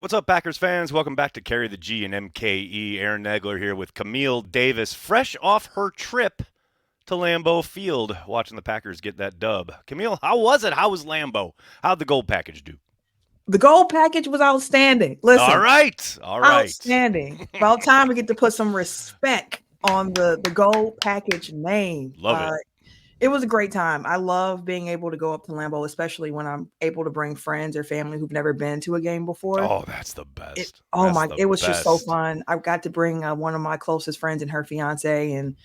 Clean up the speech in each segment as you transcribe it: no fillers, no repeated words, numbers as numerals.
What's up, Packers fans? Welcome back to Carry the G and MKE. Aaron Nagler here with Camille Davis, fresh off her trip to Lambeau Field, watching the Packers get that dub. Camille, how was it? How was Lambeau? How'd the gold package do? The gold package was outstanding. All Listen, right. All right. outstanding. About time we get to put some respect on the gold package name. Love it. It was a great time. I love being able to go up to Lambeau, especially when I'm able to bring friends or family who've never been to a game before. Oh, that's the best. Oh That's my, the it was just so best. fun. I got to bring one of my closest friends and her fiance, and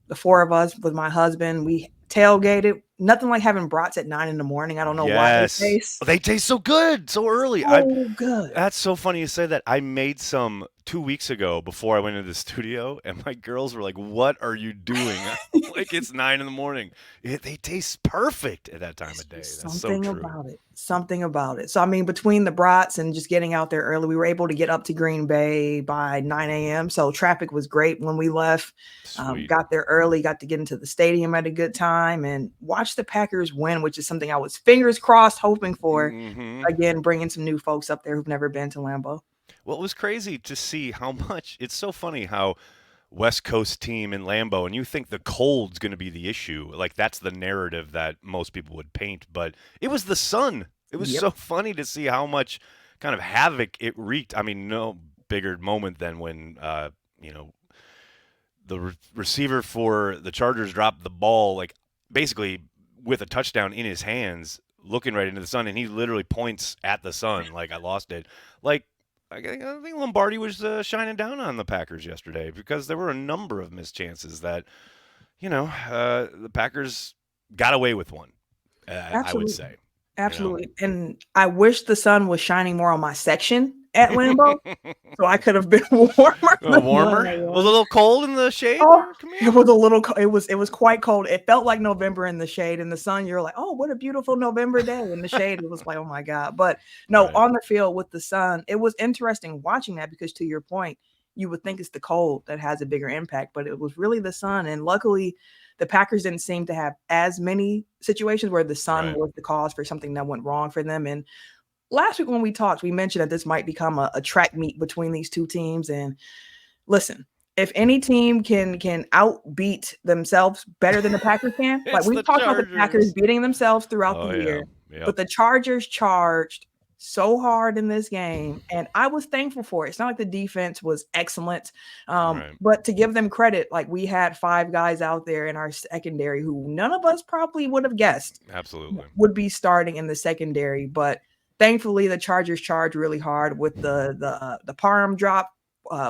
the four of us with my husband. We tailgated. Nothing like having brats at 9 in the morning. I don't know why they Yes. taste They taste so good so early. so good. That's so funny you say that. I made some 2 weeks ago before I went into the studio, and my girls were like, "What are you doing?" Like it's 9 in the morning. They taste perfect at that time It's of day. just That's so something true. about it. Something about it. So I mean, between the brats and just getting out there early, we were able to get up to Green Bay by 9 a.m. So traffic was great when we left. Sweet. Got there early, got to get into the stadium at a good time, and watch the Packers win, which is something I was fingers crossed hoping for. Hmm. Again, bringing some new folks up there who've never been to Lambeau. Well, it was crazy to see how much. It's so funny how West Coast team in Lambeau, and you think the cold's going to be the issue. Like that's the narrative that most people would paint, but it was the sun. It was Yep. so funny to see how much kind of havoc it wreaked. I mean, no bigger moment than when you know the receiver for the Chargers dropped the ball, like basically with a touchdown in his hands, looking right into the sun, and he literally points at the sun like I lost it. Like I think Lombardi was shining down on the Packers yesterday because there were a number of missed chances that the Packers got away with one. I would Absolutely. say, you know. Absolutely. And I wish the sun was shining more on my section at Lambeau so I could have been warmer than what Warmer? I Was it a was. little cold in the shade Oh, there, it Camille? was a little it was quite cold. It felt like November in the shade. In the sun, you're like, "Oh, what a beautiful November day." In the shade, it was like, "Oh my god." But no, Right. on the field with the sun, it was interesting watching that because to your point, you would think it's the cold that has a bigger impact, but it was really the sun. And luckily, the Packers didn't seem to have as many situations where the sun Right. was the cause for something that went wrong for them. And last week when we talked, we mentioned that this might become a track meet between these two teams. And listen, if any team can outbeat themselves better than the Packers can, like It's we've the talked about the Packers Chargers. beating themselves throughout the Oh yeah. year, Yep. but the Chargers charged so hard in this game, and I was thankful for it. It's not like the defense was excellent, Right. but to give them credit, like we had five guys out there in our secondary who none of us probably would have guessed Absolutely. would be starting in the secondary, but thankfully the Chargers charged really hard with the Parham drop,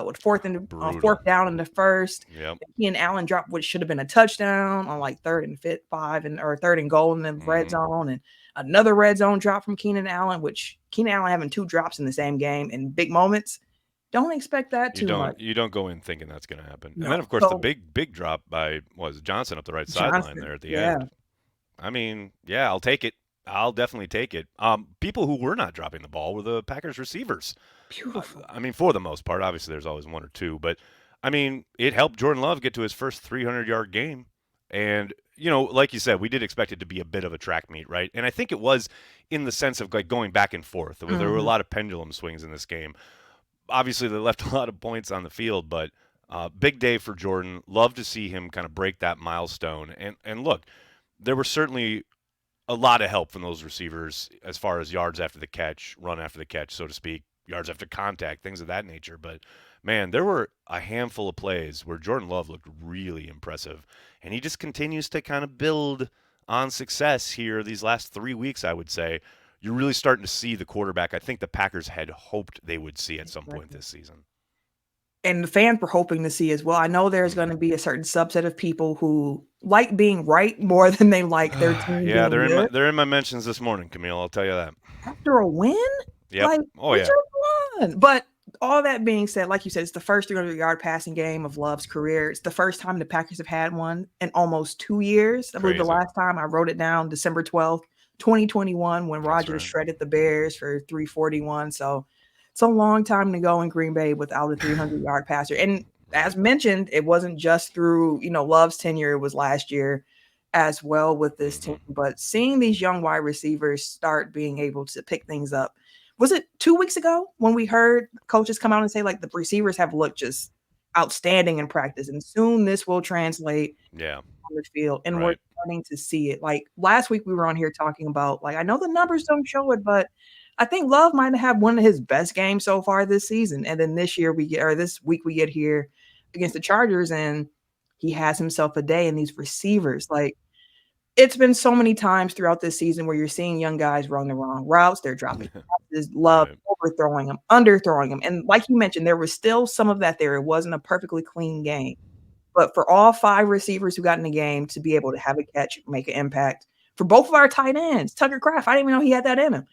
with Brutal. fourth down in the first. Yep. He and Allen dropped what should have been a touchdown on like third and fifth, five and or third and goal in the red Hmm. zone, and another red zone drop from Keenan Allen, which Keenan Allen having two drops in the same game in big moments. Don't expect that You too don't much. you don't go in thinking that's going to happen. And then No. of course the So big drop by was it, Johnson up the right sideline Johnson, there at the yeah, end. I mean, yeah, I'll take it. I'll definitely take it. People who were not dropping the ball were the Packers receivers. beautiful. I mean, for the most part, obviously there's always one or two, but I mean, it helped Jordan Love get to his first 300-yard game. And, like you said, we did expect it to be a bit of a track meet, right? And I think it was in the sense of like going back and forth. There were a Mhm. lot of pendulum swings in this game. Obviously, they left a lot of points on the field, but big day for Jordan. Love to see him kind of break that milestone. And look, there were certainly a lot of help from those receivers as far as yards after the catch, run after the catch, so to speak, yards after contact, things of that nature. But man, there were a handful of plays where Jordan Love looked really impressive, and he just continues to kind of build on success here these last 3 weeks. I would say you're really starting to see the quarterback I think the Packers had hoped they would see at some point Exactly. this season. And the fans were hoping to see as well. I know there's Mm. going to be a certain subset of people who like being right more than they like their team Yeah, being good. they're in my mentions this morning, Camille. I'll tell you that. After a win, Yep. like Oh we yeah. just won. But all that being said, like you said, it's the first 300-yard passing game of Love's career. It's the first time the Packers have had one in almost 2 years. I believe the Crazy. last time I wrote it down, December 12th, 2021, when That's Rodgers right. shredded the Bears for 341. So it's a long time to go in Green Bay without a 300-yard passer. And Right. as mentioned, it wasn't just through, Love's tenure, it was last year as well with this team. Hmm. But seeing these young wide receivers start being able to pick things up was it 2 weeks ago when we heard coaches come out and say like the receivers have looked just outstanding in practice, and soon this will translate Yeah. on the field, and we're Right. starting to see it. Like last week, we were on here talking about like I know the numbers don't show it, but I think Love might have one of his best games so far this season. And then this year we get, or this week we get here against the Chargers, and he has himself a day. And these receivers, like it's been so many times throughout this season where you're seeing young guys run the wrong routes, they're dropping passes, Love Right. overthrowing them, underthrowing them, and like you mentioned, there was still some of that there. It wasn't a perfectly clean game. But for all 5 receivers who got in the game to be able to have a catch, make an impact, for both of our tight ends, Tucker Kraft, I didn't even know he had that in him.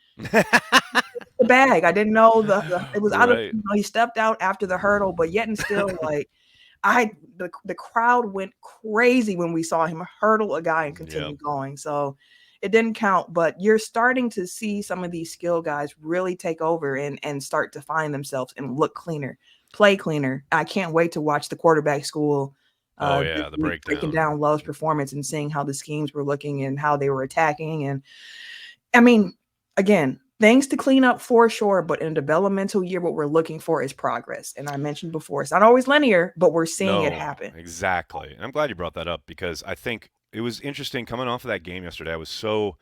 The bag, I didn't know the it was out of, Right. he stepped out after the hurdle, but yet and still, like, the crowd went crazy when we saw him hurdle a guy and Yep. continue going, so it didn't count, but you're starting to see some of these skill guys really take over and start to find themselves and look cleaner, play cleaner. I can't wait to watch the quarterback school Oh this yeah, the week, breaking breakdown. down Love's performance and seeing how the schemes were looking and how they were attacking. And I mean, again, things to clean up for sure, but in a developmental year, what we're looking for is progress. And I mentioned before, it's not always linear, but we're seeing it No, happen. exactly. And I'm glad you brought that up because I think it was interesting coming off of that game yesterday. I was so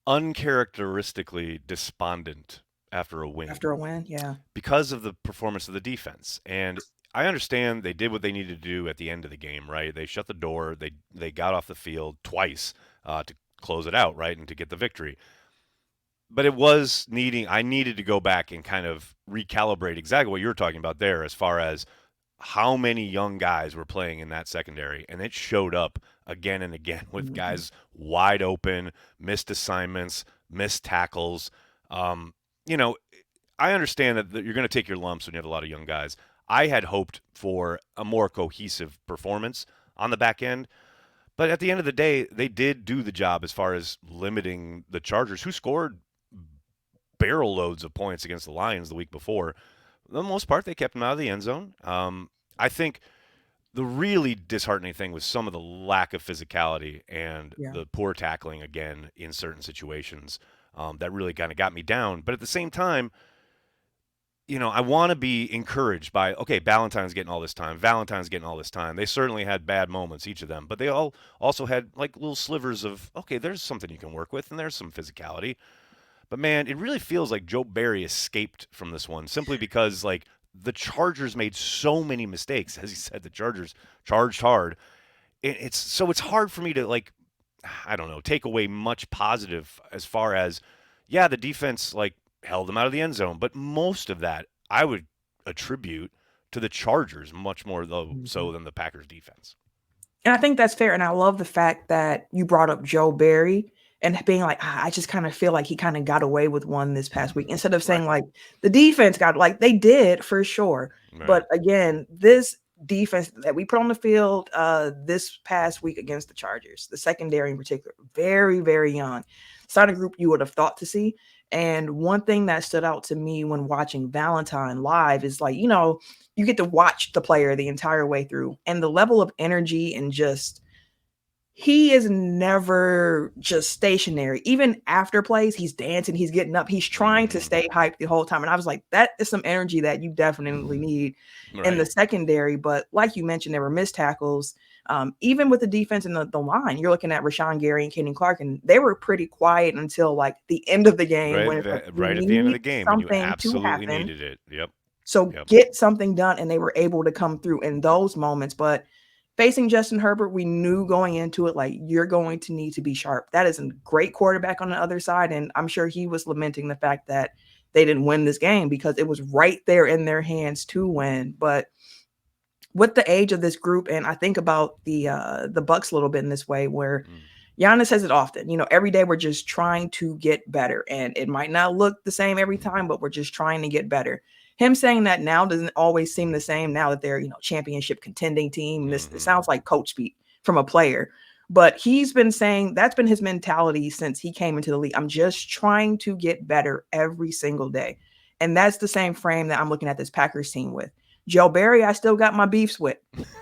uncharacteristically despondent after a win After a win, yeah. because of the performance of the defense. And I understand they did what they needed to do at the end of the game, right? They shut the door. They got off the field twice to close it out, right, and to get the victory. But it was needing. I needed to go back and kind of recalibrate exactly what you were talking about there, as far as how many young guys were playing in that secondary, and it showed up again and again with Mhm. guys wide open, missed assignments, missed tackles. You know, I understand that you're going to take your lumps when you have a lot of young guys. I had hoped for a more cohesive performance on the back end, but at the end of the day, they did do the job as far as limiting the Chargers, who scored barrel loads of points against the Lions the week before. For the most part, they kept them out of the end zone. I think the really disheartening thing was some of the lack of physicality and Yeah. the poor tackling again in certain situations. That really kind of got me down. But at the same time, I want to be encouraged by, okay, Valentine's getting all this time. Valentine's getting all this time. They certainly had bad moments, each of them, but they all also had like little slivers of, okay, there's something you can work with and there's some physicality. But man, it really feels like Joe Barry escaped from this one simply because like the Chargers made so many mistakes. As he said, the Chargers charged hard. It's hard for me to like, I don't know, take away much positive as far as, yeah, the defense like held them out of the end zone, but most of that I would attribute to the Chargers much more though Mhm. so than the Packers defense. And I think that's fair, and I love the fact that you brought up Joe Barry and being like, I just kind of feel like he kind of got away with one this past week instead of Right. saying like the defense got like they did for sure. Right. But again, this defense that we put on the field this past week against the Chargers, the secondary in particular, very, very young. It's not a group you would have thought to see. And one thing that stood out to me when watching Valentine live is like, you get to watch the player the entire way through and the level of energy and just he is never just stationary. Even after plays, he's dancing, he's getting up, he's trying to Mhm. stay hyped the whole time. And I was like, that is some energy that you definitely need in Right. the secondary. But like you mentioned, there were missed tackles. Even with the defense and the line, you're looking at Rashawn Gary and Kenny Clark, and they were pretty quiet until like the end of the game Right. when it's like, we Right at the end of need the game when you something to absolutely happen. needed it. Yep. So Yep. get something done, and they were able to come through in those moments. But facing Justin Herbert, we knew going into it, like, you're going to need to be sharp. That is a great quarterback on the other side, and I'm sure he was lamenting the fact that they didn't win this game because it was right there in their hands to win. But with the age of this group, and I think about the Bucks a little bit in this way, where Mm. Giannis says it often, every day we're just trying to get better. And it might not look the same every time, but we're just trying to get better. Him saying that now doesn't always seem the same now that they're, championship contending team. This it Mhm. sounds like coach speak from a player. But he's been saying that's been his mentality since he came into the league. I'm just trying to get better every single day. And that's the same frame that I'm looking at this Packers team with. Joe Barry, I still got my beefs with.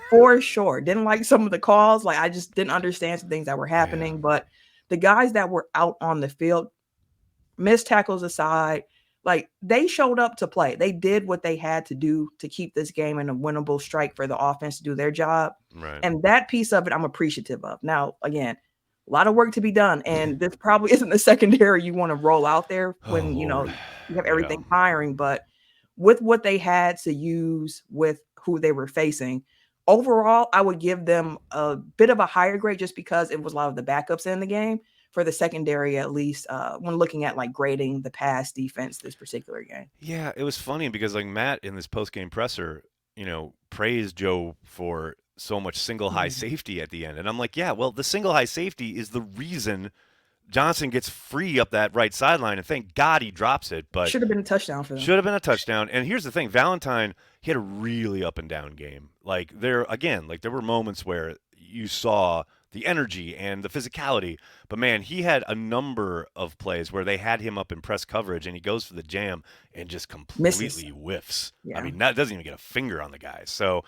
For sure. Didn't like some of the calls. Like, I just didn't understand some things that were Yeah. happening. But the guys that were out on the field, missed tackles aside, Like, they showed up to play. They did what they had to do to keep this game in a winnable strike for the offense to do their job. Right. And that piece of it, I'm appreciative of. Now, again, a lot of work to be done. And this probably isn't the secondary you want to roll out there Oh when, Lord. you have Yeah. everything firing. But with what they had to use with who they were facing, overall, I would give them a bit of a higher grade just because it was a lot of the backups in the game for the secondary, at least when looking at like grading the pass defense this particular game. Yeah, it was funny because like Matt in this post game presser, praised Joe for so much single high Mhm. safety at the end. And I'm like, yeah, well, the single high safety is the reason Johnson gets free up that right sideline, and thank God he drops it. But Should have been a touchdown for them. should have been a touchdown. And here's the thing, Valentine, he had a really up and down game. Like there were moments where you saw the energy and the physicality, but man, he had a number of plays where they had him up in press coverage and he goes for the jam and just Misses. completely whiffs. I Yeah. mean, that doesn't even get a finger on the guy. So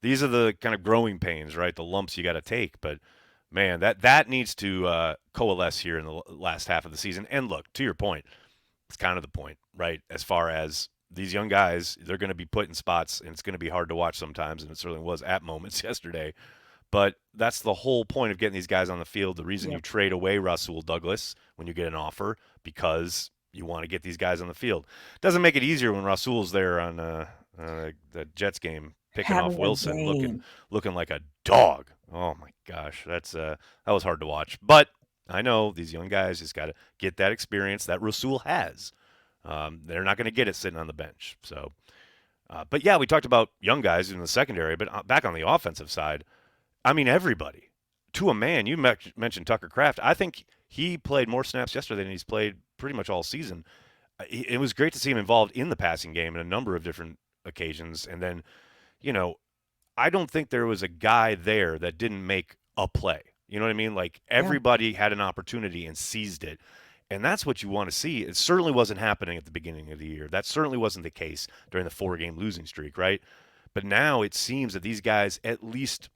these are the kind of growing pains, right? The lumps you got to take, but man, that needs to coalesce here in the last half of the season. And look, to your point, it's kind of the point, right? As far as these young guys, they're going to be put in spots, and it's going to be hard to watch sometimes, and it certainly was at moments yesterday. But that's the whole point of getting these guys on the field. The reason you Yep. trade away Rasul Douglas when you get an offer, because you want to get these guys on the field. Doesn't make it easier when Rasul's there on the Jets game, picking off Having a Wilson, looking game. looking like a dog. Oh my gosh, that was hard to watch. But I know these young guys just got to get that experience that Rasul has. They're not going to get it sitting on the bench. So, but yeah, we talked about young guys in the secondary, but back on the offensive side, I mean, everybody to a man. You mentioned Tucker Kraft. I think he played more snaps yesterday than he's played pretty much all season. It was great to see him involved in the passing game in a number of different occasions. And then, you know, I don't think there was a guy there that didn't make a play. You know what I mean? Like Yeah. everybody had an opportunity and seized it. And that's what you want to see. It certainly wasn't happening at the beginning of the year. That certainly wasn't the case during the 4 game losing streak, right? But now it seems that these guys, at least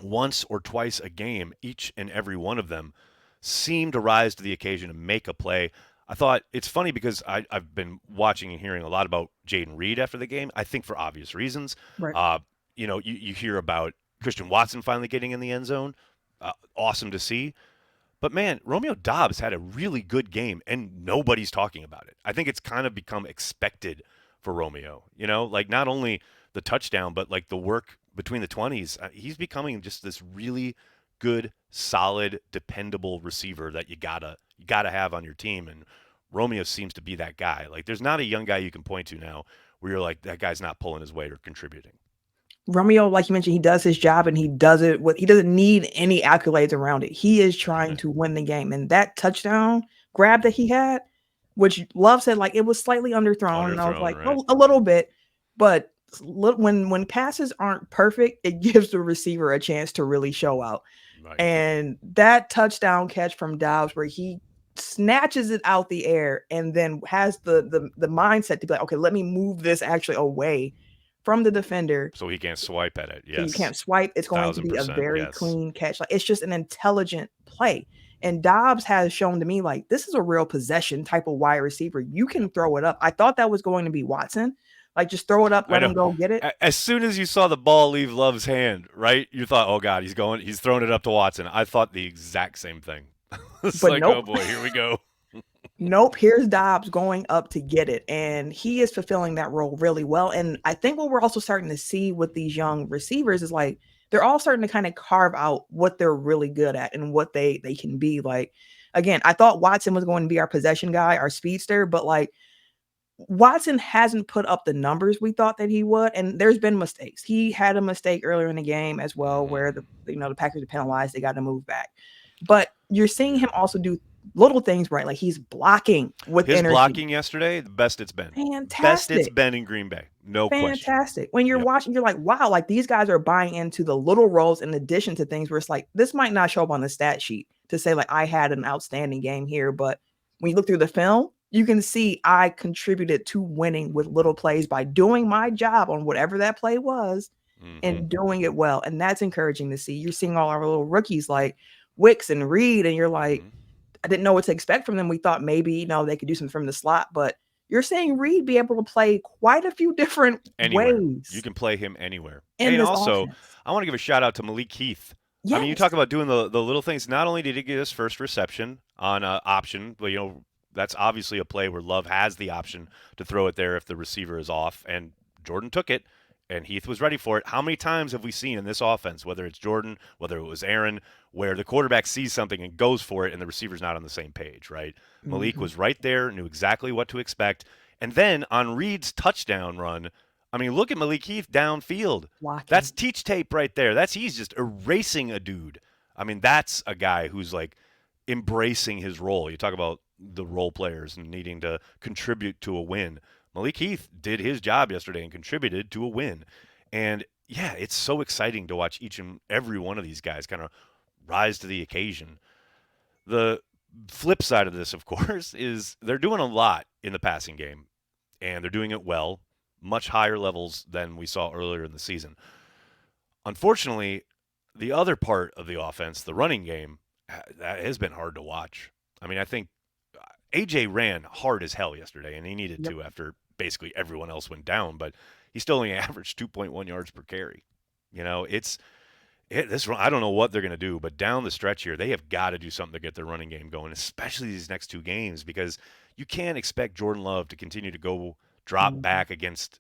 once or twice a game, each and every one of them, seem to rise to the occasion and make a play. I thought it's funny because I've been watching and hearing a lot about Jaden Reed after the game. I think for obvious reasons. Right. You hear about Christian Watson finally getting in the end zone. Awesome to see. But man, Romeo Dobbs had a really good game, and nobody's talking about it. I think it's kind of become expected for Romeo. Like not only the touchdown, but like the work between the 20s. He's becoming just this really good, solid, dependable receiver that you gotta have on your team. And Romeo seems to be that guy. Like there's not a young guy you can point to now where you're like that guy's not pulling his weight or contributing. Romeo, like you mentioned, he does his job and he does it he doesn't need any accolades around it. He is trying to win the game. And that touchdown grab that he had, which Love said like it was slightly underthrown. And I was Underthrown, like, right? oh, a little bit. But when passes aren't perfect, it gives the receiver a chance to really show out. Right. And that touchdown catch from Dobbs where he snatches it out the air and then has the mindset to be like, okay, let me move this actually away from the defender So he can't swipe at it. so you Yes. can't swipe. It's going to Thousand be a percent. very Yes. clean catch. Like it's just an intelligent play. And Dobbs has shown to me like this is a real possession type of wide receiver. You can throw it up. I thought that was going to be Watson. Like just throw it up, I let know. him go get it. As soon as you saw the ball leave Love's hand, right, you thought, "Oh God, he's throwing it up to Watson." I thought the exact same thing. It's But like, nope. "Oh boy, here we go." Nope, here's Dobbs going up to get it. And he is fulfilling that role really well. And I think what we're also starting to see with these young receivers is like they're all starting to kind of carve out what they're really good at and what they can be. Like, again, I thought Watson was going to be our possession guy, our speedster, but like Watson hasn't put up the numbers we thought that he would, and there's been mistakes. He had a mistake earlier in the game as well, where the Packers are penalized, they got to move back. But you're seeing him also do little things right, like he's blocking with His energy. blocking yesterday, the best it's been. Best it's Fantastic. been in Green Bay, no question. Fantastic. When you're Yep. watching, you're like, wow, like these guys are buying into the little roles in addition to things where it's like, this might not show up on the stat sheet to say, like, I had an outstanding game here. But when you look through the film, you can see I contributed to winning with little plays by doing my job on whatever that play was Mm-hmm. and doing it well. And that's encouraging to see. You're seeing all our little rookies like Wicks and Reed, and you're like, Mm-hmm. I didn't know what to expect from them. We thought maybe, they could do something from the slot, but you're seeing Reed be able to play quite a few different Anywhere. You ways can play him anywhere. in Hey, and this also, offense. I want to give a shout out to Malik Heath. I mean, you Yes. talk about doing the little things. Not only did he get his first reception on option, but that's obviously a play where Love has the option to throw it there if the receiver is off, and Jordan took it, and Heath was ready for it. How many times have we seen in this offense, whether it's Jordan, whether it was Aaron, where the quarterback sees something and goes for it, and the receiver's not on the same page, right? Malik Mhm. was right there, knew exactly what to expect, and then on Reed's touchdown run, I mean, look at Malik Heath downfield. That's Blocking. teach tape right there. He's just erasing a dude. I mean, that's a guy who's like embracing his role. You talk about the role players and needing to contribute to a win. Malik Heath did his job yesterday and contributed to a win. And yeah, it's so exciting to watch each and every one of these guys kind of rise to the occasion. The flip side of this, of course, is they're doing a lot in the passing game, and they're doing it well, much higher levels than we saw earlier in the season. Unfortunately, the other part of the offense, the running game, that has been hard to watch. I mean, I think AJ ran hard as hell yesterday, and he needed Yep. to after basically everyone else went down, but he still only averaged 2.1 yards per carry. You know, this. I don't know what they're going to do, but down the stretch here, they have got to do something to get their running game going, especially these next two games, because you can't expect Jordan Love to continue to go drop Mhm. back against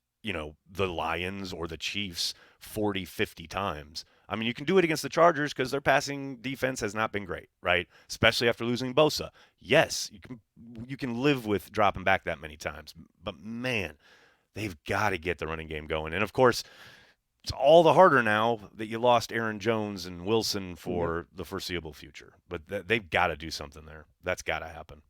the Lions or the Chiefs 40, 50 times. I mean, you can do it against the Chargers because their passing defense has not been great, right? Especially after losing Bosa. Yes, you can live with dropping back that many times, but man, they've got to get the running game going. And of course, it's all the harder now that you lost Aaron Jones and Wilson Yep. for the foreseeable future. But they've got to do something there. That's got to happen.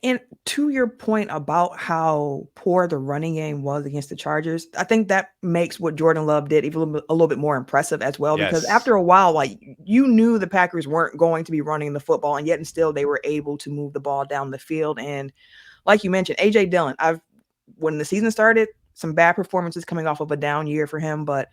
And to your point about how poor the running game was against the Chargers, I think that makes what Jordan Love did even a little bit more impressive as well. Because Yes. after a while, like you knew the Packers weren't going to be running the football, and yet and still they were able to move the ball down the field. And like you mentioned, AJ Dillon, when the season started, some bad performances coming off of a down year for him, but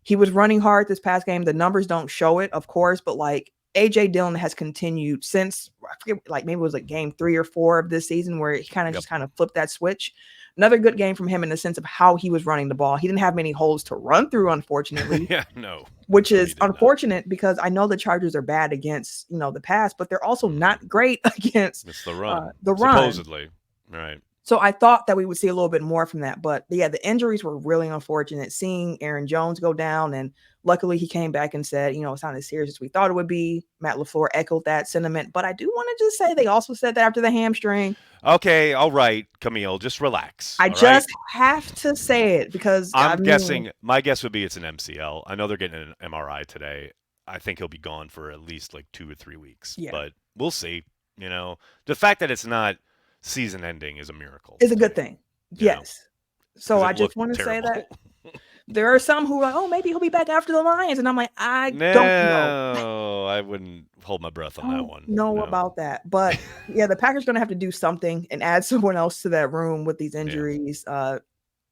he was running hard this past game. The numbers don't show it, of course, but like AJ Dillon has continued since I forget, like maybe it was like game 3 or 4 of this season where he kind of Yep. just kind of flipped that switch. Another good game from him in the sense of how he was running the ball. He didn't have many holes to run through, unfortunately, Yeah. No. which No, he is did not. unfortunate because I know the Chargers are bad against the pass, but they're also Hmm. not great against It's the run, the run. supposedly. Right. So I thought that we would see a little bit more from that. But yeah, the injuries were really unfortunate. Seeing Aaron Jones go down, and luckily he came back and said, it's not as serious as we thought it would be. Matt LaFleur echoed that sentiment. But I do want to just say they also said that after the hamstring. Okay. All right, Camille. Just relax. I All right. just have to say it because I I'm mean, guessing. My guess would be it's an MCL. I know they're getting an MRI today. I think he'll be gone for at least like 2 or 3 weeks, yeah, but we'll see. The fact that it's not season ending is a miracle it's a to good me. thing. You know, Yes. So because I it just looked want to say that terrible. there are some who are like, oh, maybe he'll be back after the Lions. And I'm like, I don't know. No, I wouldn't hold my breath on that Don't one. know No. about that. But yeah, the Packers gonna have to do something and add someone else to that room with these Yeah. injuries.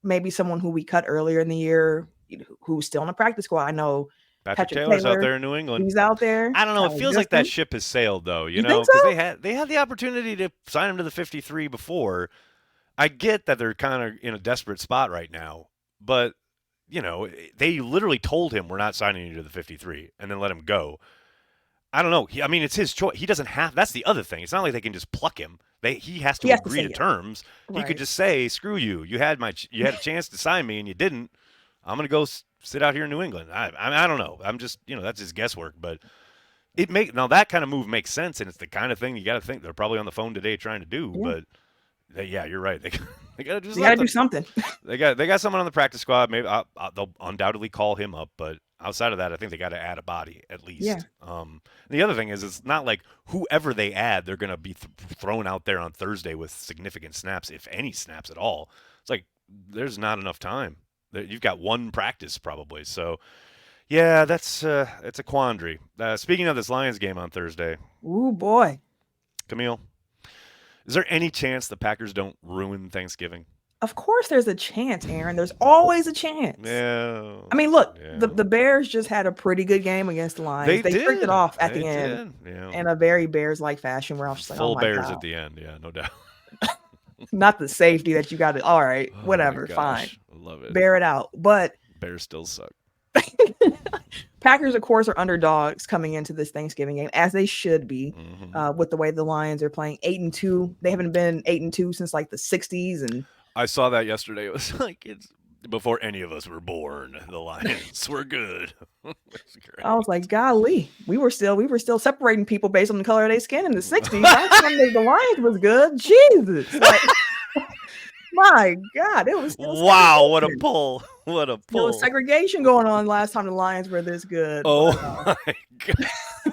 Maybe someone who we cut earlier in the year, who's still in the practice squad. I know Patrick Patrick Taylor's out Taylor, there in New England. he's out there. I don't know. It Tyler feels like that Justin. ship has sailed, though. You think Because so? they had the opportunity to sign him to the 53 before. I get that they're kind of in a desperate spot right now, but they literally told him we're not signing you to the 53 and then let him go. I don't know. I mean, it's his choice. He doesn't have. That's the other thing. It's not like they can just pluck him. He has He to has to agree say to yes. terms. He could Right. just say, "Screw you. You had a chance to sign me and you didn't. I'm gonna go sit out here in New England." I don't know. I'm just that's his guesswork. But now that kind of move makes sense, and it's the kind of thing you got to think they're probably on the phone today trying to do. Yeah. But yeah, you're right. They got to do You gotta do something. something. They got someone on the practice squad. Maybe they'll undoubtedly call him up, but outside of that, I think they got to add a body at Yeah. least. The other thing is, it's not like whoever they add, they're going to be thrown out there on Thursday with significant snaps, if any snaps at all. It's like there's not enough time. You've got one practice probably, so yeah, it's a quandary. Speaking of this Lions game on Thursday, Ooh boy. Camille, is there any chance the Packers don't ruin Thanksgiving? Of course there's a chance, Aaron. There's always a chance. Yeah, I mean, look, yeah. the Bears just had a pretty good game against the Lions. They They freaked it did. off at They the end did. Yeah. in a very Bears-like fashion where I was just like, "Oh Full my Bears at god." the end. Yeah, no doubt. Not the safety that you got to, all right, Oh my whatever, fine. gosh, I love it. Bear it out. But Bears still suck. Packers, of course, are underdogs coming into this Thanksgiving game, as they should be, with the way the Lions are playing 8-2. They haven't been 8-2 since like the 60s. And I saw that yesterday. It was like it's before any of us were born. The Lions were good. It's I was great. like, golly, we were still separating people based on the color of their skin in the 60s. That's when the Lions was good. Jesus. Like, my God, it was still Wow, what a segregation. pull. What a There was pull. segregation going on last time the Lions were this good. Oh But my god.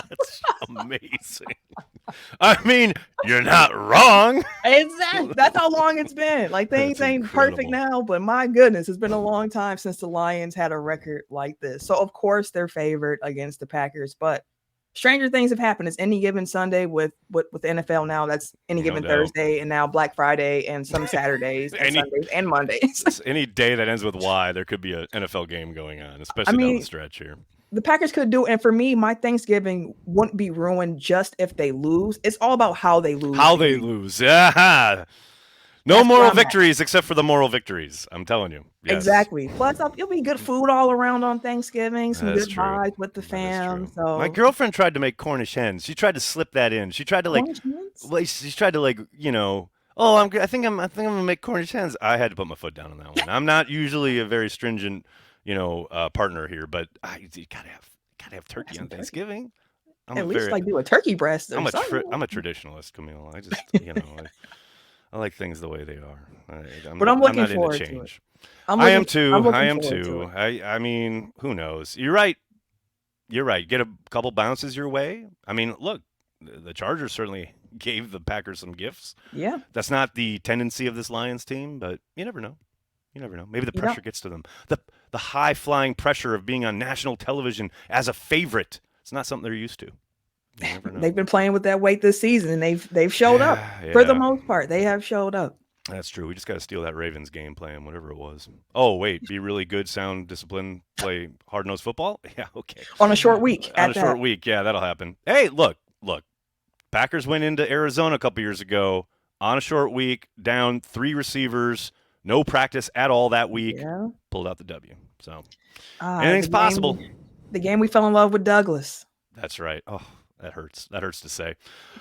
That's amazing. I mean, you're not wrong. exactly, that's how long it's been. Like things That's ain't perfect incredible. now, but my goodness, it's been a long time since the Lions had a record like this. So of course they're favored against the Packers, but stranger things have happened. It's any given Sunday with the NFL now. That's any No given doubt. Thursday and now Black Friday and some Saturdays and Any Sundays and Mondays. any day that ends with Y, there could be an NFL game going on, I especially down the mean, stretch here. the Packers could do, and for me, my Thanksgiving wouldn't be ruined just if they lose. It's all about how they lose How the they game. lose. Yeah. No That's where moral I'm at. victories except for the moral victories. I'm telling you. Yes. Exactly. Plus, it'll be good food all around on Thanksgiving, some That's good true. vibes with the That is fam. true. My So, girlfriend tried to make Cornish hens. She tried to slip that in. She tried to like, Cornish hens? well, she tried to like, oh, I think I'm gonna make Cornish hens. I had to put my foot down on that one. I'm not usually a very stringent, partner here, but you gotta have Got turkey some on turkey. Thanksgiving. I'm a At least very, like do a turkey breast or I'm a something. I'm a traditionalist, Camille. I just, I like things the way they are. I'm But not I'm I'm looking not into forward to it. change. I'm I am looking. I'm too. I looking am forward to too. it. I mean, who knows? You're right. You're right. Get a couple bounces your way. I mean, look, the Chargers certainly gave the Packers some gifts. Yeah, That's not the tendency of this Lions team, but you never know. You never know. Maybe the you know, pressure gets to them. The high flying pressure of being on national television as a favorite. It's not something they're used to. You never know. they've been playing with that weight this season, and they've showed up Yeah, for the yeah. most part. They have showed up That's true. We just got to steal that Ravens game plan, whatever it was. Oh, wait, be really good, sound, disciplined, play hard nosed football? Yeah, okay. on a short week On at a short that. week, yeah, that'll happen. Hey, look. Packers went into Arizona a couple years ago on a short week, down three receivers, no practice at all that week, Yeah. pulled out the W. So Ah, anything's possible. the game we fell in love with Douglas. That's right. Oh, that hurts. That hurts to say.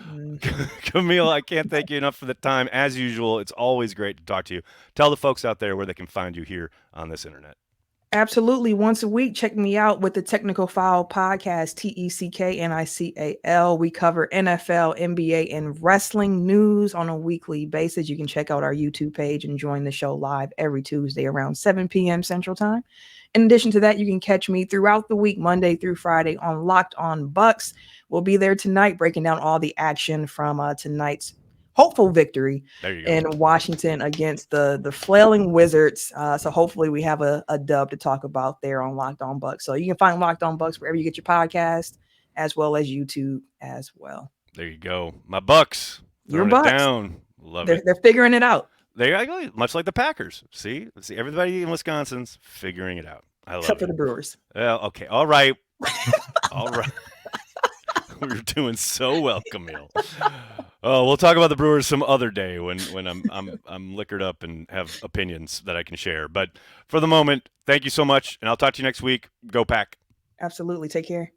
Mhm. Camille, I can't thank you enough for the time. As usual, it's always great to talk to you. Tell the folks out there where they can find you here on this internet. Absolutely. Once a week, check me out with the Technical File Podcast, TECKNICAL. We cover NFL, NBA, and wrestling news on a weekly basis. You can check out our YouTube page and join the show live every Tuesday around 7 p.m. Central Time. In addition to that, you can catch me throughout the week, Monday through Friday, on Locked On Bucks. We'll be there tonight breaking down all the action from tonight's hopeful victory There you go. in Washington against the flailing Wizards. So hopefully we have a dub to talk about there on Locked On Bucks. So you can find Locked On Bucks wherever you get your podcast, as well as YouTube as well. There you go. My Bucks Your throwing it Bucks, down. Love they're it. they're figuring it out, There you go. Much like the Packers. See, everybody in Wisconsin's figuring it out. I except love for the it. Brewers. Well, okay. All right. All right. We're doing so well, Camille. Oh, we'll talk about the Brewers some other day when I'm liquored up and have opinions that I can share. But for the moment, thank you so much, and I'll talk to you next week. Go Pack. Absolutely. Take care.